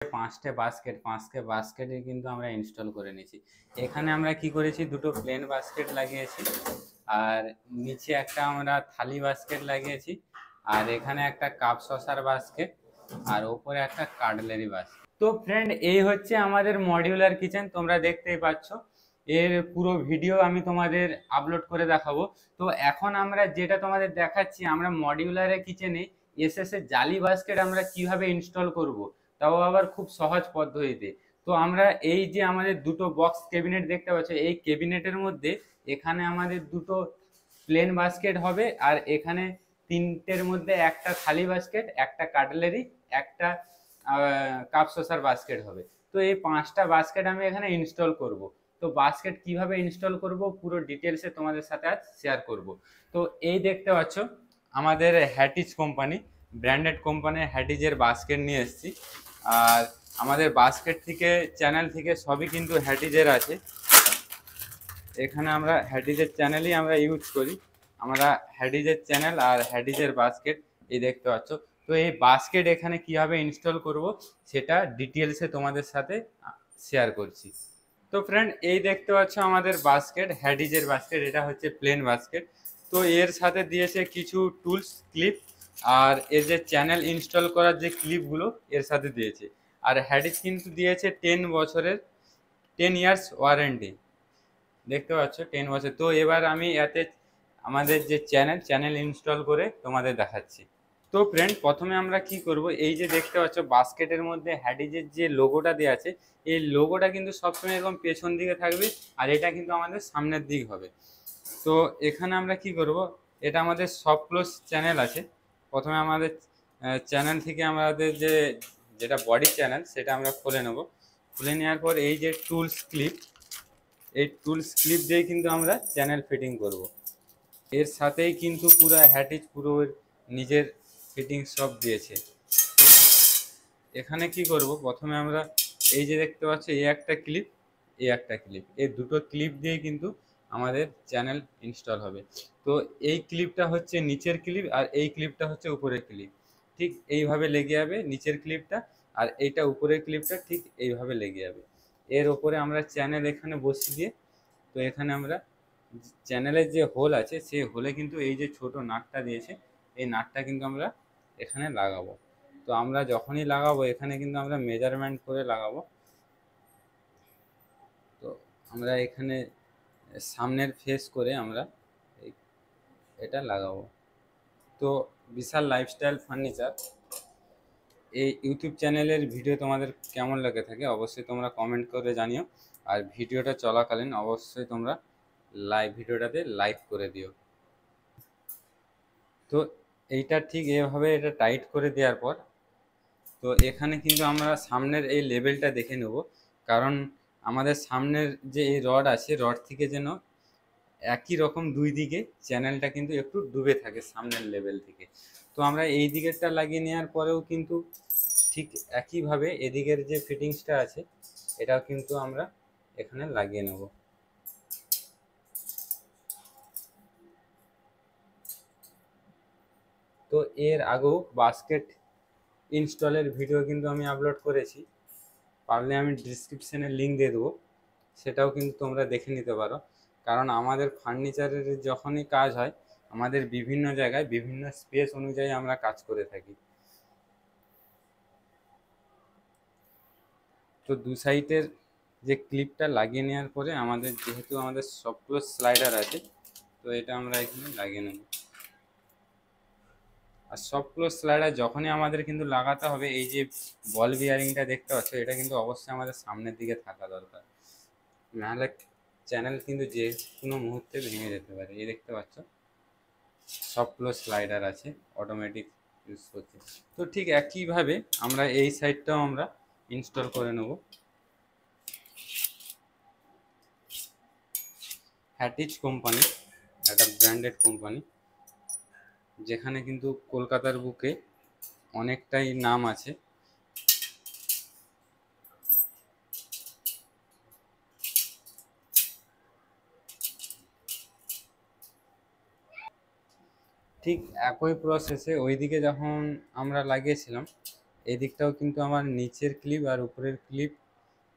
পাঁচটা বাস্কেটে কিন্তু আমরা ইনস্টল করে নিয়েছি। এখানে আমরা কি করেছি, দুটো প্লেন বাস্কেট লাগিয়েছি, আর নিচে একটা আমরা থালি বাস্কেট লাগিয়েছি, আর এখানে একটা কাপ সসার বাস্কেট, আর ওপরে একটা কাটলারি বাস্কেট। তো ফ্রেন্ড, এই হচ্ছে আমাদের মডিউলার কিচেন। তোমরা দেখতেই পাচ্ছ, এর পুরো ভিডিও আমি তোমাদের আপলোড করে দেখাবো। তো এখন আমরা যেটা তোমাদের দেখাচ্ছি, আমরা মডিউলার কিচেনে এসএস এর জালি বাস্কেট আমরা কিভাবে ইনস্টল করব, তাও আবার খুব সহজ পদ্ধতিতে। তো আমরা এই যে আমাদের দুটো বক্স ক্যাবিনেট দেখতে পাচ্ছ, এই ক্যাবিনেটের মধ্যে এখানে আমাদের দুটো প্লেন বাস্কেট হবে, আর এখানে তিনটের মধ্যে একটা থালি বাস্কেট, একটা কাটলারি, একটা কাপ সসার বাস্কেট হবে। তো এই পাঁচটা বাস্কেট আমি এখানে ইনস্টল করব। তো বাস্কেট কিভাবে ইনস্টল করব পুরো ডিটেলসে তোমাদের সাথে আজ শেয়ার করব। তো এই দেখতে পাচ্ছ আমাদের হ্যাটিজ কোম্পানি, ব্র্যান্ডেড কোম্পানির হ্যাটিজের বাস্কেট নিয়ে এসেছি। আর আমাদের বাস্কেট থেকে, চ্যানেল থেকে সবই কিন্তু হ্যাটিজের আছে। এখানে আমরা হ্যাটিজের চ্যানেলই আমরা ইউজ করি। আমরা হ্যাটিজের চ্যানেল আর হ্যাটিজের বাস্কেট এই দেখতে পাচ্ছ। তো এই বাস্কেট এখানে কিভাবে ইনস্টল করব সেটা ডিটেলসে তোমাদের সাথে শেয়ার করছি। তো ফ্রেন্ড, এই দেখতে পাচ্ছ আমাদের বাস্কেট, হ্যাটিজের বাস্কেট, এটা হচ্ছে প্লেন বাস্কেট। তো এর সাথে দিয়েছে কিছু টুলস, ক্লিপ, আর এর যে চ্যানেল ইনস্টল করার যে ক্লিপগুলো এর সাথে দিয়েছে। আর হ্যাটিজ কিন্তু দিয়েছে 10 ইয়ার্স ওয়ারেন্টি, দেখতে পাচ্ছ 10 বছর। তো এবার আমি এতে আমাদের যে চ্যানেল ইনস্টল করে তোমাদের দেখাচ্ছি। তো ফ্রেন্ড, প্রথমে আমরা কি করব, এই যে দেখতে পাচ্ছ বাস্কেটের মধ্যে হ্যাটিজের যে লোগোটা দেওয়া আছে, এই লোগোটা কিন্তু সবসময় এরকম পেছন দিকে থাকবে, আর এটা কিন্তু আমাদের সামনের দিক হবে। তো এখানে আমরা কি করব, এটা আমাদের সব ক্লোজ চ্যানেল আছে। প্রথমে আমাদের চ্যানেল থেকে আমাদের যেটা বডি চ্যানেল সেটা আমরা খুলে নেব। খুলে নেওয়ার পর এই যে টুলস ক্লিপ, এই টুলস ক্লিপ দিয়ে কিন্তু আমরা চ্যানেল ফিটিং করব। এর সাথেই কিন্তু পুরো হ্যাটিজ পুরো নিজের ফিটিং সব দিয়েছে। এখানে কি করব, প্রথমে আমরা এই যে দেখতে পাচ্ছি এই একটা ক্লিপ, এই দুটো ক্লিপ দিয়ে কিন্তু আমাদের চ্যানেল ইনস্টল হবে। তো এই ক্লিপটা হচ্ছে নিচের ক্লিপ, আর এই ক্লিপটা হচ্ছে উপরের ক্লিপ। ঠিক এইভাবে লেগে যাবে নিচের ক্লিপটা, আর এইটা উপরের ক্লিপটা ঠিক এইভাবে লেগে যাবে। এর ওপরে আমরা চ্যানেল এখানে বসিয়ে দিয়ে, তো এখানে আমরা চ্যানেলের যে হোল আছে সেই হোলে কিন্তু এই যে ছোট নাটটা দিয়েছে, এই নাটটা কিন্তু আমরা এখানে লাগাবো। তো আমরা যখনই লাগাবো এখানে কিন্তু আমরা মেজারমেন্ট করে লাগাবো। তো আমরা এখানে সামনের ফেস করে আমরা এটা লাগাবো। তো বিশাল লাইফস্টাইল ফার্নিচার এই ইউটিউব চ্যানেলের ভিডিও তোমাদের কেমন লেগে থাকে অবশ্যই তোমরা কমেন্ট করে জানিও। আর ভিডিওটা চলাকালীন অবশ্যই তোমরা ভিডিওটাতে লাইক করে দিও। তো এইটা ঠিক এভাবে এটা টাইট করে দেওয়ার পর, তো এখানে কিন্তু আমরা সামনের এই লেভেলটা দেখে নেব, কারণ আমাদের সামনের যে এই রড আছে, রড থেকে যেন একই রকম দুই দিকে চ্যানেলটা কিন্তু একটু ডুবে থাকে সামনের লেভেল থেকে। তো আমরা এই দিকেরটা লাগিয়ে নেওয়ার পরেও কিন্তু ঠিক একইভাবে এদিকের যে ফিটিংসটা আছে এটাও কিন্তু আমরা এখানে লাগিয়ে নেব। তো এর আগেও বাস্কেট ইনস্টলের ভিডিও কিন্তু আমি আপলোড করেছি, পারলে আমি ডিসক্রিপশানে লিঙ্ক দিয়ে দেবো, সেটাও কিন্তু তোমরা দেখে নিতে পারো। কারণ আমাদের ফার্নিচারের যখনই কাজ হয় আমাদের বিভিন্ন জায়গায় বিভিন্ন স্পেস অনুযায়ী আমরা কাজ করে থাকি। তো দু সাইডের যে ক্লিপটা লাগিয়ে নেওয়ার পরে আমাদের যেহেতু আমাদের সবগুলো স্লাইডার আছে, তো এটা আমরা এখানে লাগিয়ে নেব। আর সবগুলো স্লাইডার যখনই আমাদের কিন্তু লাগাতে হবে, এই যে বল বিয়ারিংটা দেখতে পাচ্ছ এটা কিন্তু অবশ্যই আমাদের সামনের দিকে থাকা দরকার, নাহলে চ্যানেল কিন্তু যে কোনো মুহূর্তে ভেঙে যেতে পারে। এই দেখতে পাচ্ছ সবগুলো স্লাইডার আছে, অটোমেটিক ইউজ করছে। তো ঠিক একইভাবে আমরা এই সাইডটাও আমরা ইনস্টল করে নেব। হ্যাটিজ কোম্পানি একটা ব্র্যান্ডেড কোম্পানি, যেখানে কিন্তু কলকাতার বুকে অনেকটাই নাম আছে। ঠিক একই প্রসেসে ওইদিকে যখন আমরা লাগিয়েছিলাম এদিকটাও কিন্তু আমার নিচের ক্লিপ আর উপরের ক্লিপ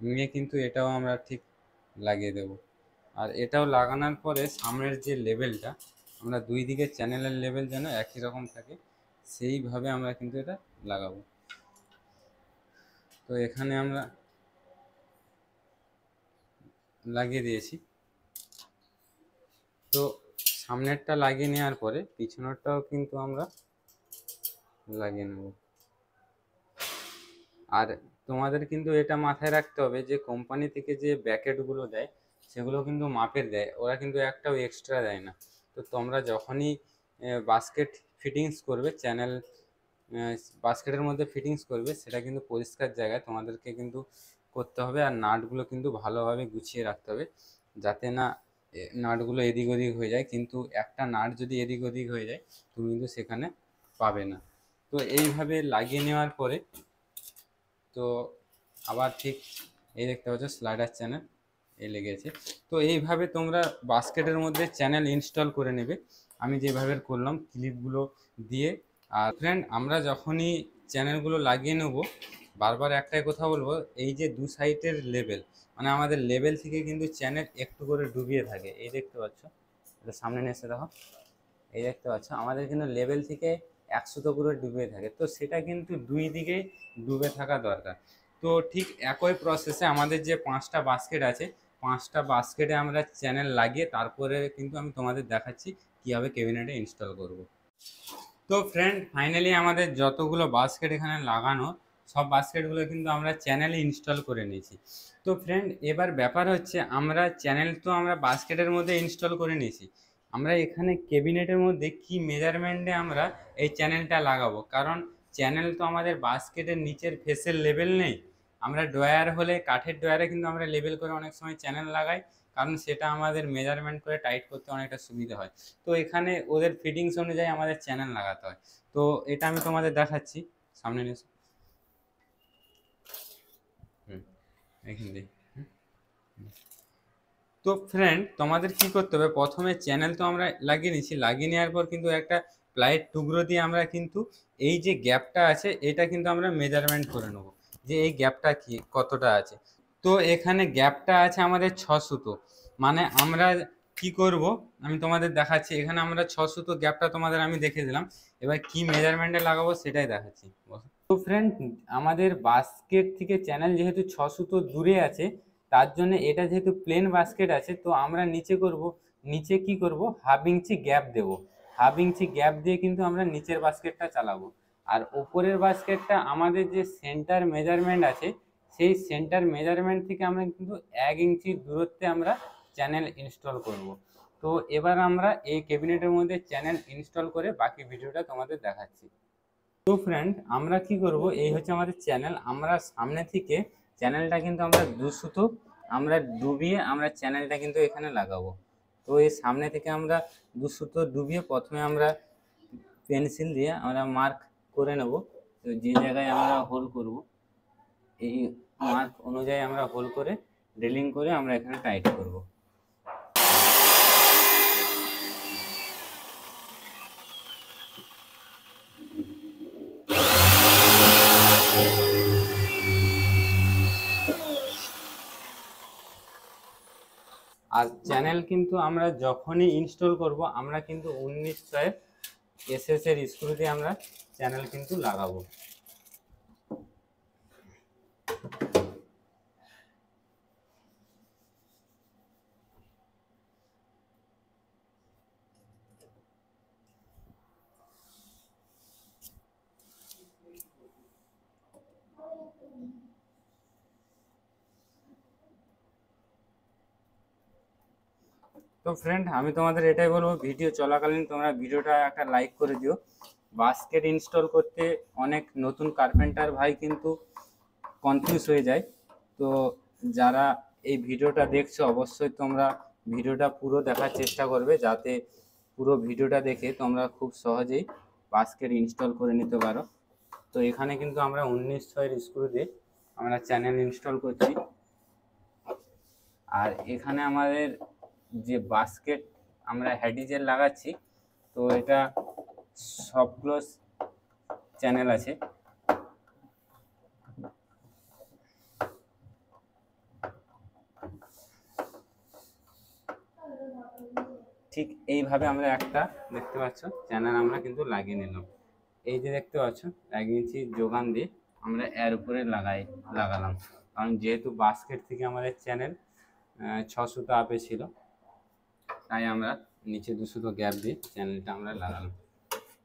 নিয়ে কিন্তু এটাও আমরা ঠিক লাগিয়ে দেব। আর এটাও লাগানোর পরে সামনের যে লেভেলটা, আমরা দুই দিকের চ্যানেলের লেভেল যেন একই রকম থাকে সেইভাবে আমরা কিন্তু এটা লাগাবো। তো এখানে আমরা লাগিয়ে দিয়েছি। তো সামনেরটা লাগিয়ে নেওয়ার পরে পিছনেরটাও কিন্তু আমরা লাগিয়ে নেব। আর তোমাদের কিন্তু এটা মাথায় রাখতে হবে যে কোম্পানি থেকে যে ব্যাকেটগুলো দেয় সেগুলো কিন্তু মাপের দেয়, ওরা কিন্তু একটাও এক্সট্রা দেয় না। তো তোমরা যখনই বাস্কেট ফিটিংস করবে, চ্যানেল বাস্কেটের মধ্যে ফিটিংস করবে, সেটা কিন্তু পরিষ্কার জায়গায় তোমাদেরকে কিন্তু করতে হবে। আর নাটগুলো কিন্তু ভালোভাবে গুছিয়ে রাখতে হবে যাতে না নাটগুলো এদিক ওদিক হয়ে যায়। কিন্তু একটা নাট যদি এদিক ওদিক হয়ে যায় তুমি কিন্তু সেখানে পাবে না। তো এইভাবে লাগিয়ে নেওয়ার পরে তো আবার ঠিক এই দেখতে পাচ্ছ স্লাইডার চ্যানেল এই লেগেছে। তো এইভাবে তোমরা বাস্কেটের মধ্যে চ্যানেল ইনস্টল করে নেবে, আমি যেভাবে করলাম ক্লিপগুলো দিয়ে। আর ফ্রেন্ড, আমরা যখনই চ্যানেলগুলো লাগিয়ে নেব, বারবার একটাই কথা বলবো, এই যে দু সাইডের লেভেল, মানে আমাদের লেভেল থেকে কিন্তু চ্যানেল একটু করে ডুবিয়ে থাকে। এই দেখতে পাচ্ছ, এটা সামনে নিয়ে এসে দেখো, এই দেখতে পাচ্ছ আমাদের কিন্তু লেভেল থেকে 100 করে ডুবে থাকে। তো সেটা কিন্তু দুই দিকেই ডুবে থাকা দরকার। তো ঠিক একই প্রসেসে আমাদের যে 5টা বাস্কেট আছে, 5টা বাস্কেটে আমরা চ্যানেল লাগিয়ে তারপরে কিন্তু আমি তোমাদের দেখাচ্ছি কীভাবে ক্যাবিনেটে ইনস্টল করব। তো ফ্রেন্ড, ফাইনালি আমাদের যতগুলো বাস্কেট এখানে লাগানো সব বাস্কেটগুলো কিন্তু আমরা চ্যানেলে ইনস্টল করে নিয়েছি। তো ফ্রেন্ড, এবার ব্যাপার হচ্ছে আমরা চ্যানেল তো আমরা বাস্কেটের মধ্যে ইনস্টল করে নিয়েছি, আমরা এখানে ক্যাবিনেটের মধ্যে কি মেজারমেন্টে আমরা এই চ্যানেলটা লাগাবো। কারণ চ্যানেল তো আমাদের বাস্কেটের নিচের ফেসের লেভেল নেই। আমরা ড্রয়ার হলে কাঠের ড্রয়ারে কিন্তু আমরা লেভেল করে অনেক সময় চ্যানেল লাগাই, কারণ সেটা আমাদের মেজারমেন্ট করে টাইট করতে অনেকটা সুবিধা হয়। তো এখানে ওদের ফিটিংস অনুযায়ী আমাদের চ্যানেল লাগাতে হয়। তো এটা আমি তোমাদের দেখাচ্ছি, সামনে নিয়ে এসো। এখান দিয়ে। তো ফ্রেন্ড, তোমাদের কি করতে হবে, প্রথমে চ্যানেল তো আমরা লাগিয়ে নিচ্ছি, লাগিয়ে নেওয়ার পর কিন্তু একটা প্লাইয়ের টুকরো দিয়ে আমরা কিন্তু এই যে গ্যাপটা আছে এটা কিন্তু আমরা মেজারমেন্ট করে নেব যে এই গ্যাপটা কি কতটা আছে। তো এখানে গ্যাপটা আছে আমাদের 6 সুতো। মানে আমরা কি করব আমি তোমাদের দেখাচ্ছি, এখানে আমরা 6 সুতো গ্যাপটা তোমাদের আমি দেখে দিলাম, এবার কি মেজারমেন্টে লাগাবো সেটাই দেখাচ্ছি। তো ফ্রেন্ড, আমাদের বাস্কেট থেকে চ্যানেল যেহেতু 6 সুতো দূরে আছে, তার জন্য এটা যেহেতু প্লেন বাস্কেট আছে, তো আমরা নিচে করব, নিচে কি করব, হাফ ইঞ্চি গ্যাপ দেব। হাফ ইঞ্চি গ্যাপ দিয়ে কিন্তু আমরা নিচের বাস্কেটটা চালাবো। আর উপরের বাস্কেটটা আমাদের যে সেন্টার মেজারমেন্ট আছে, সেই সেন্টার মেজারমেন্ট থেকে আমরা কিন্তু 1 ইঞ্চি দূরত্বে আমরা চ্যানেল ইনস্টল করব। তো এবার আমরা এই ক্যাবিনেটের মধ্যে চ্যানেল ইনস্টল করে বাকি ভিডিওটা তোমাদের দেখাচ্ছি। তো ফ্রেন্ড, আমরা কি করব, এই হচ্ছে আমাদের চ্যানেল। আমরা সামনে থেকে চ্যানেলটা কিন্তু আমরা 2 সুতো আমরা ডুবিয়ে আমরা চ্যানেলটা কিন্তু এখানে লাগাবো। তো এই সামনে থেকে আমরা 2 সুতো ডুবিয়ে প্রথমে আমরা পেন্সিল দিয়ে আমরা মার্ক করে নেব। তো যে জায়গায় আমরা হোল করব, এই মার্ক অনুযায়ী আমরা হোল করে ড্রিলিং করে আমরা এখানে টাইট করব। আর চ্যানেল কিন্তু আমরা যখনই ইনস্টল করব আমরা কিন্তু 1900 এসএস এর স্ক্রু দিয়ে আমরা চ্যানেল কিন্তু লাগাবো। তো ফ্রেন্ড, আমি তোমাদের এটাই বলবো, ভিডিও চলাকালীন তোমরা ভিডিওটা একটা লাইক করে দিও। বাস্কেট ইনস্টল করতে অনেক নতুন কার্পেন্টার ভাই কিন্তু কনফিউজ হয়ে যায়। তো যারা এই ভিডিওটা দেখছো অবশ্যই তোমরা ভিডিওটা পুরো দেখার চেষ্টা করবে, যাতে পুরো ভিডিওটা দেখে তোমরা খুব সহজেই বাস্কেট ইনস্টল করে নিতে পারো। তো এখানে কিন্তু আমরা 1900 স্ক্রু দিয়ে আমরা চ্যানেল ইনস্টল করছি। আর এখানে আমাদের যে বাস্কেট আমরা হ্যাডিজের লাগাচ্ছি, তো এটা সব ক্লোজ চ্যানেল আছে। ঠিক এইভাবে আমরা একটা দেখতে পাচ্ছ চ্যানেল আমরা কিন্তু লাগিয়ে নিলাম। এই যে দেখতে পাচ্ছ 1 ইঞ্চি যোগান দিয়ে আমরা এর উপরে লাগালাম, কারণ যেহেতু বাস্কেট থেকে আমাদের চ্যানেল 6 সুতো আপে ছিল, তাই আমরা নিচে 2 সুতো গ্যাপ দিয়ে চ্যানেলটা আমরা লাগালাম।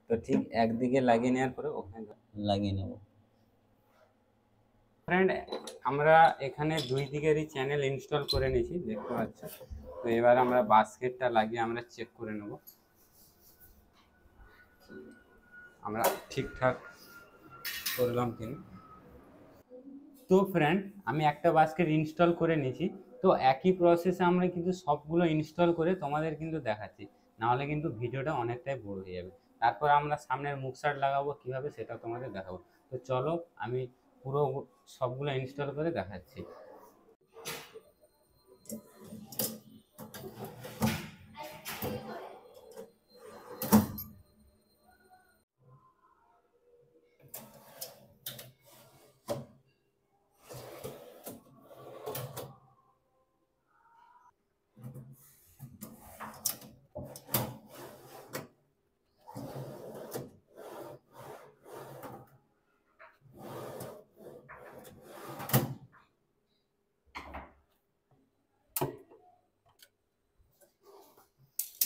তো ঠিক একদিকে লাগিয়ে নেওয়ার পরে ওখানে লাগিয়ে নেব। ফ্রেন্ড, আমরা এখানে 2 দিকেরই চ্যানেল ইনস্টল করে নিয়েছি দেখতে পাচ্ছ। তো এবার আমরা বাস্কেটটা লাগিয়ে আমরা চেক করে নেব আমরা ঠিকঠাক করলাম কিনা। তো ফ্রেন্ড, আমি একটা বাস্কেট ইনস্টল করে নিয়েছি। তো একই প্রসেসে আমরা কিন্তু সবগুলো ইনস্টল করে তোমাদের কিন্তু দেখাচ্ছি, নাহলে কিন্তু ভিডিওটা অনেকটাই বড় হয়ে যাবে। তারপর আমরা সামনের মুখসাট লাগাবো কিভাবে সেটা তোমাদের দেখাবো। তো চলো আমি পুরো সবগুলো ইনস্টল করে দেখাচ্ছি।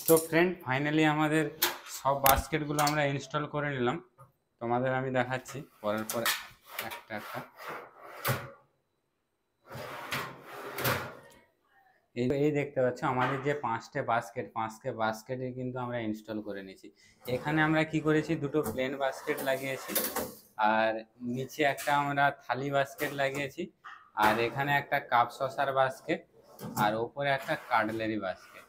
তো ফ্রেন্ড, ফাইনালি আমাদের সব বাস্কেটগুলো আমরা ইনস্টল করে নিলাম। তোমাদের আমি দেখাচ্ছি পরের পর একটা একটা। এই দেখতে পাচ্ছ আমাদের যে 5টে বাস্কেটে কিন্তু আমরা ইনস্টল করে নিয়েছি। এখানে আমরা কি করেছি, দুটো প্লেন বাস্কেট লাগিয়েছি, আর নিচে একটা আমরা থালি বাস্কেট লাগিয়েছি, আর এখানে একটা কাপ সসার বাস্কেট, আর ওপরে একটা কাটলারি বাস্কেট।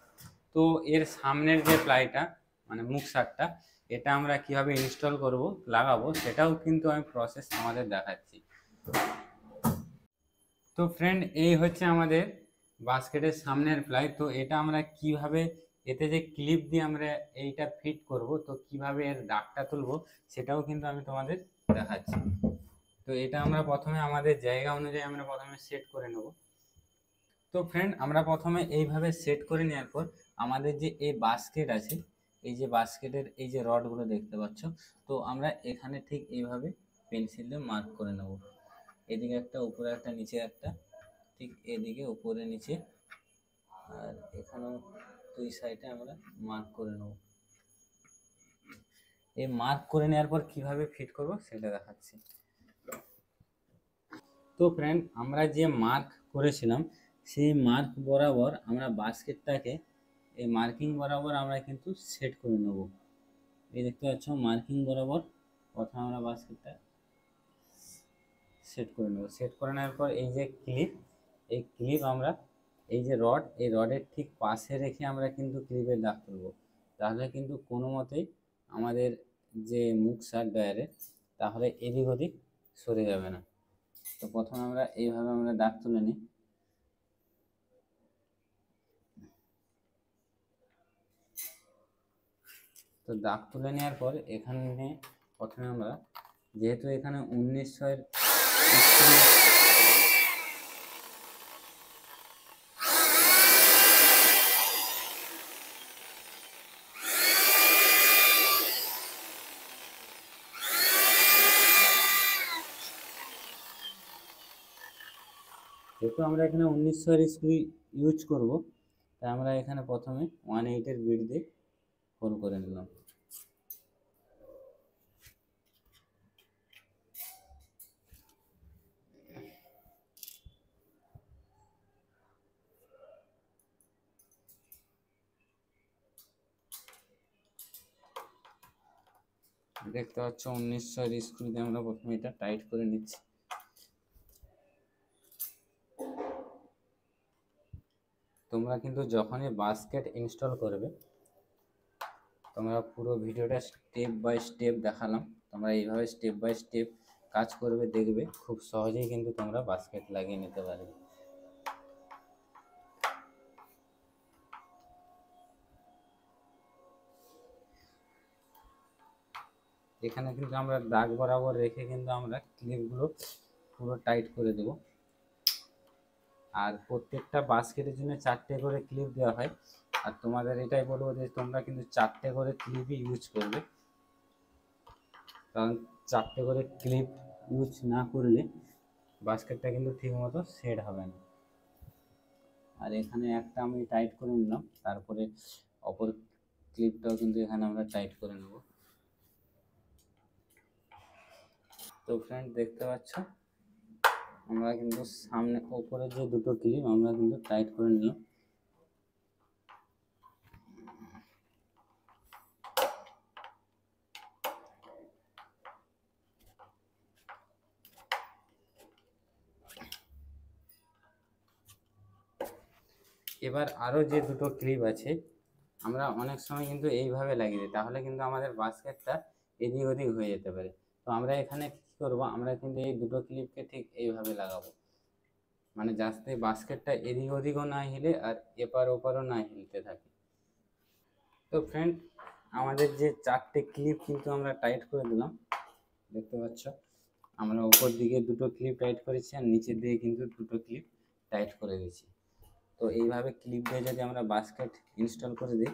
তো এর সামনের যে প্লাইটা মানে মুখ সারটা, এটা আমরা কিভাবে ইনস্টল করব লাগাবো সেটাও কিন্তু আমি প্রসেস আমাদের দেখাচ্ছি। তো ফ্রেন্ড, এই হচ্ছে আমাদের বাস্কেটের সামনের প্লাই। তো এটা আমরা কিভাবে এতে যে ক্লিপ দিয়ে আমরা এইটা ফিট করব, তো কিভাবে এর দাগটা তুলবো সেটাও কিন্তু আমি তোমাদের দেখাচ্ছি। তো এটা আমরা প্রথমে আমাদের জায়গা অনুযায়ী আমরা প্রথমে সেট করে নেব। তো ফ্রেন্ড, আমরা প্রথমে এইভাবে সেট করে নেওয়ার পর আমাদের যে এই বাস্কেট আছে, এই যে বাস্কেটের এই যে রডগুলো দেখতে পাচ্ছ, তো আমরা এখানে ঠিক এইভাবে পেন্সিল দিয়ে মার্ক করে নেব। এদিকে একটা, উপরে একটা, নিচে একটা, ঠিক এদিকে উপরে নিচে, আর এখানেও 2 সাইডে আমরা মার্ক করে নেব। এই মার্ক করে নেওয়ার পর কিভাবে ফিট করব সেটা দেখাচ্ছি। তো ফ্রেন্ড, আমরা যে মার্ক করেছিলাম সেই মার্ক বরাবর আমরা বাস্কেটটাকে এই মার্কিং বরাবর আমরা কিন্তু সেট করে নেব। এই দেখতে পাচ্ছ মার্কিং বরাবর প্রথমে আমরা বাস্কেটটা সেট করে নেব। সেট করে নেওয়ার পর এই যে ক্লিপ, এই ক্লিপ আমরা এই যে রড, এই রডের ঠিক পাশে রেখে আমরা কিন্তু ক্লিপের দাগ তুলব, তাহলে কিন্তু কোনো মতেই আমাদের যে মুখ সার ডয়ারে তাহলে এদিক ওদিক সরে যাবে না। তো প্রথমে আমরা এইভাবে আমরা দাগ তুলে নিই। তো দাগ তুলে নেওয়ার পর এখানে প্রথমে আমরা, যেহেতু এখানে 1900-এর যেহেতু আমরা এখানে 1900-এর স্ক্রু ইউজ করব, তাই আমরা এখানে প্রথমে 1/8-এর বিট দিয়ে হোল করে নিলাম। দেখতে পাচ্ছ 1900-এর স্ক্রু দিয়ে আমরা প্রথমে এটা টাইট করে নিচ্ছি। তোমরা কিন্তু যখনই বাস্কেট ইনস্টল করবে, তোমরা পুরো ভিডিওটা স্টেপ বাই স্টেপ দেখালাম, তোমরা এইভাবে স্টেপ বাই স্টেপ কাজ করবে, দেখবে খুব সহজেই কিন্তু তোমরা বাস্কেট লাগিয়ে নিতে পারবে। এখানে কিন্তু আমরা দাগ বরাবর রেখে কিন্তু আমরা ক্লিপগুলো পুরো টাইট করে দেব। আর প্রত্যেকটা বাস্কেটের জন্য 4টে করে ক্লিপ দেওয়া হয়, আর তোমাদের এটাই বলবো যে তোমরা কিন্তু 4টে করে ক্লিপই ইউজ করবে, কারণ 4টে করে ক্লিপ ইউজ না করলে বাস্কেটটা কিন্তু ঠিক মতো সেট হবে না। আর এখানে একটা আমি টাইট করে নিলাম, তারপরে অপর ক্লিপটাও কিন্তু এখানে আমরা টাইট করে নেব। তো ফ্রেন্ড দেখতে পাচ্ছ আমরা কিন্তু সামনে ওপরে যে দুটো ক্লিপ আমরা কিন্তু টাইট করে নিলাম। এবার আরও যে দুটো ক্লিপ আছে আমরা অনেক সময় কিন্তু এইভাবে লাগিয়ে দিই, তাহলে কিন্তু আমাদের বাস্কেটটা এদিক ওদিক হয়ে যেতে পারে। তো আমরা এখানে কি করব, আমরা কিন্তু এই দুটো ক্লিপকে ঠিক এইভাবে লাগাবো, মানে যাতে বাস্কেটটা এদিক ওদিকও না হিলে আর এপার ওপারও না হিলতে থাকে। তো ফ্রেন্ড আমাদের যে 4টে ক্লিপ কিন্তু আমরা টাইট করে দিলাম, দেখতে পাচ্ছ আমরা উপর দিকে দুটো ক্লিপ টাইট করেছি আর নিচের দিকে কিন্তু দুটো ক্লিপ টাইট করে দিয়েছি। তো এইভাবে ক্লিপ দিয়ে যদি আমরা বাস্কেট ইনস্টল করে দিই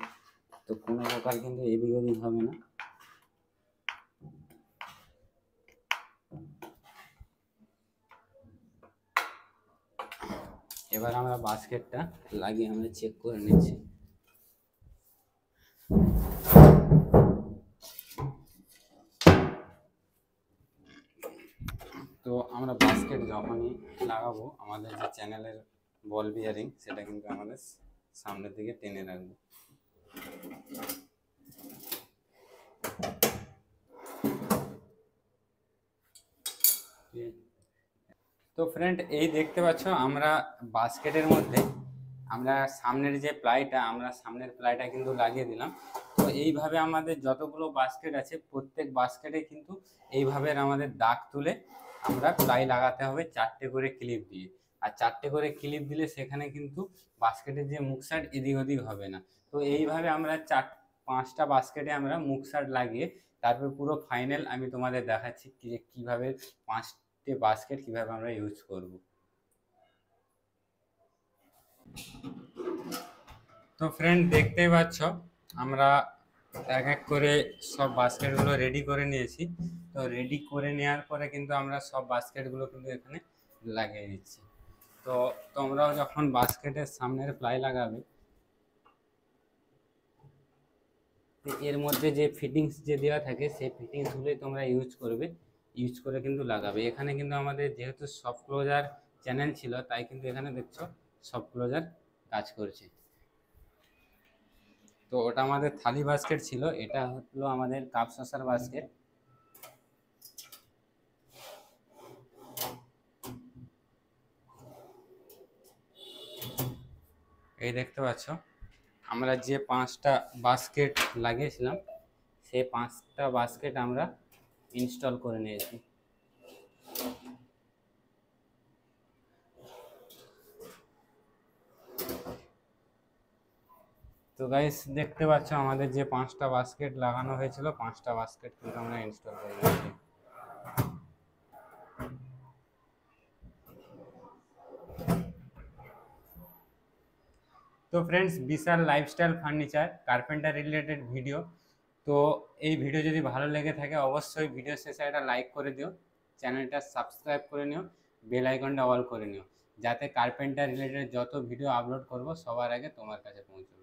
তো কোনো প্রকার কিন্তু এদিক ওদিক হবে না। এবার আমরা বাস্কেটটা লাগিয়ে আমরা চেক করে নিচ্ছি। তো আমরা বাস্কেট যখনই লাগাবো আমাদের যে চ্যানেলের বল বিয়ারিং সেটা কিন্তু আমাদের সামনের দিকে টেনে রাখবো। তো ফ্রেন্ড এই দেখতে পাচ্ছ আমরা বাস্কেটের মধ্যে আমরা সামনের যে প্লাইটা আমরা সামনের প্লাইটা কিন্তু লাগিয়ে দিলাম। তো এইভাবে আমাদের যতগুলো বাস্কেট আছে প্রত্যেক বাস্কেটে কিন্তু এইভাবে আমাদের দাগ তুলে আমরা প্লাই লাগাতে হবে 4টে করে ক্লিপ দিয়ে। আর 4টে করে ক্লিপ দিলে সেখানে কিন্তু বাস্কেটের যে মুখ সাইড এদিক ওদিক হবে না। তো এইভাবে আমরা 5টা বাস্কেটে আমরা মুখ সাইড লাগিয়ে তারপর পুরো ফাইনাল আমি তোমাদের দেখাচ্ছি কিভাবে 5টে বাস্কেট কিভাবে আমরা ইউজ করব। তো ফ্রেন্ড দেখতেই পাচ্ছ আমরা এক এক করে সব বাস্কেটগুলো রেডি করে নিয়েছি। তো রেডি করে নেওয়ার পরে কিন্তু আমরা সব বাস্কেটগুলো কিন্তু এখানে লাগিয়ে দিচ্ছি। তো তোমরাও যখন বাস্কেটের সামনের প্লাই লাগাবে তো এর মধ্যে যে ফিটিংস যে দেওয়া থাকে সেই ফিটিংসগুলোই তোমরা ইউজ করবে, ইউজ করে কিন্তু লাগাবে। এখানে কিন্তু আমাদের যেহেতু সফট ক্লোজার চ্যানেল ছিল তাই কিন্তু এখানে দেখছো সফট ক্লোজার কাজ করছে। তো ওটা আমাদের থালি বাস্কেট ছিল, এটা হলো আমাদের কাপ সসার বাস্কেট। এই দেখতে পাচ্ছ আমরা যে 5টা বাস্কেট লাগিয়েছিলাম সেই 5টা বাস্কেট আমরা ইনস্টল করে নিয়েছি। তো গাইস দেখতে পাচ্ছ আমাদের যে 5টা বাস্কেট লাগানো হয়েছিল 5টা বাস্কেট কিন্তু আমরা ইনস্টল করে নিয়েছি। তো friends Bishal lifestyle furniture carpenter related video. তো এই ভিডিও যদি ভালো লেগে থাকে অবশ্যই ভিডিও শেষে একটা লাইক করে দিও, চ্যানেলটা সাবস্ক্রাইব করে নিও, বেল আইকনটা অল করে নিও, যাতে কার্পেন্টার রিলেটেড যত ভিডিও আপলোড করব সবার আগে তোমার কাছে পৌঁছবে।